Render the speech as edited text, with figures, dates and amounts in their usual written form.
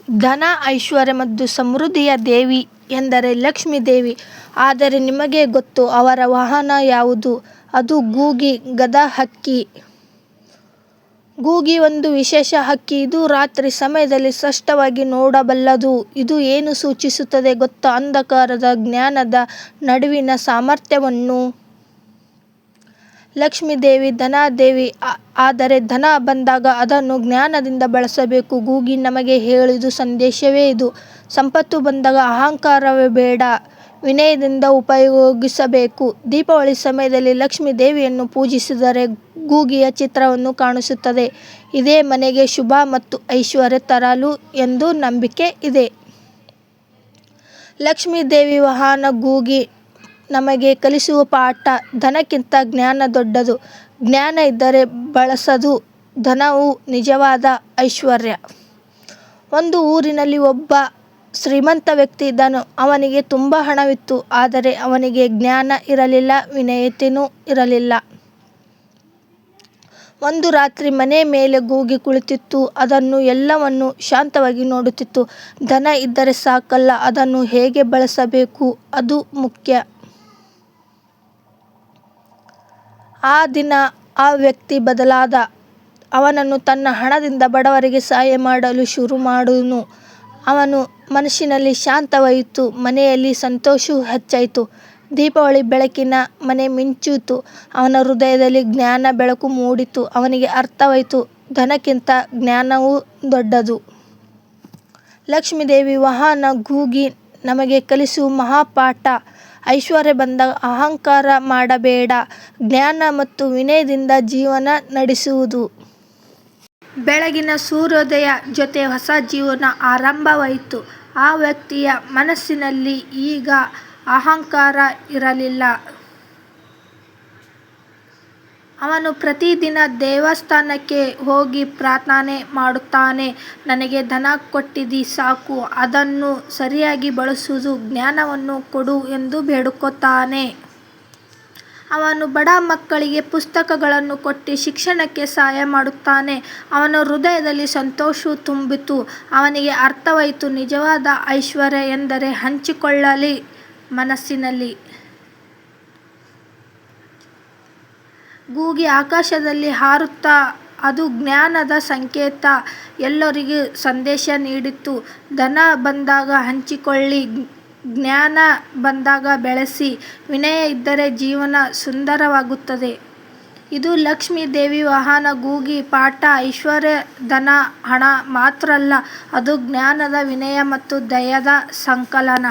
ಧನ, ಐಶ್ವರ್ಯ ಮತ್ತು ಸಮೃದ್ಧಿಯ ದೇವಿ ಎಂದರೆ ಲಕ್ಷ್ಮೀ ದೇವಿ. ಆದರೆ ನಿಮಗೆ ಗೊತ್ತು ಅವರ ವಾಹನ ಯಾವುದು? ಅದು ಗೂಗಿ, ಗದಾ ಹಕ್ಕಿ. ಗೂಗಿ ಒಂದು ವಿಶೇಷ ಹಕ್ಕಿ. ಇದು ರಾತ್ರಿ ಸಮಯದಲ್ಲಿ ಸ್ಪಷ್ಟವಾಗಿ ನೋಡಬಲ್ಲದು. ಇದು ಏನು ಸೂಚಿಸುತ್ತದೆ ಗೊತ್ತಾ? ಅಂಧಕಾರದ ಜ್ಞಾನದ ನಡುವಿನ ಸಾಮರ್ಥ್ಯವನ್ನು. ಲಕ್ಷ್ಮೀ ದೇವಿ ಧನದೇವಿ. ಆದರೆ ಧನ ಬಂದಾಗ ಅದನ್ನು ಜ್ಞಾನದಿಂದ ಬಳಸಬೇಕು. ಗೂಗಿ ನಮಗೆ ಹೇಳಿದ ಸಂದೇಶವೇ ಇದು. ಸಂಪತ್ತು ಬಂದಾಗ ಅಹಂಕಾರವೇ ಬೇಡ, ವಿನಯದಿಂದ ಉಪಯೋಗಿಸಬೇಕು. ದೀಪಾವಳಿ ಸಮಯದಲ್ಲಿ ಲಕ್ಷ್ಮೀ ದೇವಿಯನ್ನು ಪೂಜಿಸಿದರೆ ಗೂಗಿಯ ಚಿತ್ರವನ್ನು ಕಾಣಿಸುತ್ತದೆ. ಇದೇ ಮನೆಗೆ ಶುಭ ಮತ್ತು ಐಶ್ವರ್ಯ ತರಲು ಎಂದು ನಂಬಿಕೆ ಇದೆ. ಲಕ್ಷ್ಮೀ ದೇವಿ ವಾಹನ ಗೂಗಿ ನಮಗೆ ಕಲಿಸುವ ಪಾಠ: ಧನಕ್ಕಿಂತ ಜ್ಞಾನ ದೊಡ್ಡದು. ಜ್ಞಾನ ಇದ್ದರೆ ಬಳಸದು ಧನವು ನಿಜವಾದ ಐಶ್ವರ್ಯ. ಒಂದು ಊರಿನಲ್ಲಿ ಒಬ್ಬ ಶ್ರೀಮಂತ ವ್ಯಕ್ತಿ ಇದ್ದನು. ಅವನಿಗೆ ತುಂಬಾ ಹಣವಿತ್ತು. ಆದರೆ ಅವನಿಗೆ ಜ್ಞಾನ ಇರಲಿಲ್ಲ, ವಿನಯತೆಯೂ ಇರಲಿಲ್ಲ. ಒಂದು ರಾತ್ರಿ ಮನೆ ಮೇಲೆ ಗೂಗಿ ಕುಳಿತಿತ್ತು. ಅದನ್ನು ಎಲ್ಲವನ್ನೂ ಶಾಂತವಾಗಿ ನೋಡುತ್ತಿತ್ತು. ಧನ ಇದ್ದರೆ ಸಾಕಲ್ಲ, ಅದನ್ನು ಹೇಗೆ ಬಳಸಬೇಕು ಅದು ಮುಖ್ಯ. ಆ ದಿನ ಆ ವ್ಯಕ್ತಿ ಬದಲಾದ. ಅವನು ತನ್ನ ಹಣದಿಂದ ಬಡವರಿಗೆ ಸಹಾಯ ಮಾಡಲು ಶುರು ಮಾಡಿದನು. ಅವನ ಮನಸ್ಸಿನಲ್ಲಿ ಶಾಂತವಾಯಿತು, ಮನೆಯಲ್ಲಿ ಸಂತೋಷವೂ ಹೆಚ್ಚಾಯಿತು. ದೀಪಾವಳಿ ಬೆಳಕಿನ ಮನೆ ಮಿಂಚಿತು. ಅವನ ಹೃದಯದಲ್ಲಿ ಜ್ಞಾನ ಬೆಳಕು ಮೂಡಿತು. ಅವನಿಗೆ ಅರ್ಥವಾಯಿತು, ಧನಕ್ಕಿಂತ ಜ್ಞಾನವು ದೊಡ್ಡದು. ಲಕ್ಷ್ಮೀ ದೇವಿ ವಾಹನ ಗೂಗಿ ನಮಗೆ ಕಲಿಸುವ ಮಹಾಪಾಠ: ಐಶ್ವರ್ಯ ಬಂದಾಗ ಅಹಂಕಾರ ಮಾಡಬೇಡ, ಜ್ಞಾನ ಮತ್ತು ವಿನಯದಿಂದ ಜೀವನ ನಡೆಸುವುದು. ಬೆಳಗಿನ ಸೂರ್ಯೋದಯ ಜೊತೆ ಹೊಸ ಜೀವನ ಆರಂಭವಾಯಿತು. ಆ ವ್ಯಕ್ತಿಯ ಮನಸ್ಸಿನಲ್ಲಿ ಈಗ ಅಹಂಕಾರ ಇರಲಿಲ್ಲ. ಅವನು ಪ್ರತಿದಿನ ದೇವಸ್ಥಾನಕ್ಕೆ ಹೋಗಿ ಪ್ರಾರ್ಥನೆ ಮಾಡುತ್ತಾನೆ. ನನಗೆ ಧನ ಕೊಟ್ಟಿದ್ದೀ ಸಾಕು, ಅದನ್ನು ಸರಿಯಾಗಿ ಬಳಸುವ ಜ್ಞಾನವನ್ನು ಕೊಡು ಎಂದು ಬೇಡಿಕೊಳ್ಳುತ್ತಾನೆ. ಅವನು ಬಡ ಮಕ್ಕಳಿಗೆ ಪುಸ್ತಕಗಳನ್ನು ಕೊಟ್ಟು ಶಿಕ್ಷಣಕ್ಕೆ ಸಹಾಯ ಮಾಡುತ್ತಾನೆ. ಅವನ ಹೃದಯದಲ್ಲಿ ಸಂತೋಷವು ತುಂಬಿತು. ಅವನಿಗೆ ಅರ್ಥವಾಯಿತು, ನಿಜವಾದ ಐಶ್ವರ್ಯ ಎಂದರೆ ಹಂಚಿಕೊಳ್ಳಲಿ ಮನಸ್ಸಿನಲ್ಲಿ. ಗೂಗಿ ಆಕಾಶದಲ್ಲಿ ಹಾರುತ್ತಾ ಅದು ಜ್ಞಾನದ ಸಂಕೇತ. ಎಲ್ಲರಿಗೂ ಸಂದೇಶ ನೀಡಿತು: ಧನ ಬಂದಾಗ ಹಂಚಿಕೊಳ್ಳಿ, ಜ್ಞಾನ ಬಂದಾಗ ಬೆಳೆಸಿ, ವಿನಯ ಇದ್ದರೆ ಜೀವನ ಸುಂದರವಾಗುತ್ತದೆ. ಇದು ಲಕ್ಷ್ಮೀ ದೇವಿ ವಾಹನ ಗೂಗಿ ಪಾಠ. ಐಶ್ವರ್ಯ ಧನ ಹಣ ಮಾತ್ರ ಅಲ್ಲ, ಅದು ಜ್ಞಾನದ, ವಿನಯ ಮತ್ತು ದಯೆಯ ಸಂಕಲನ.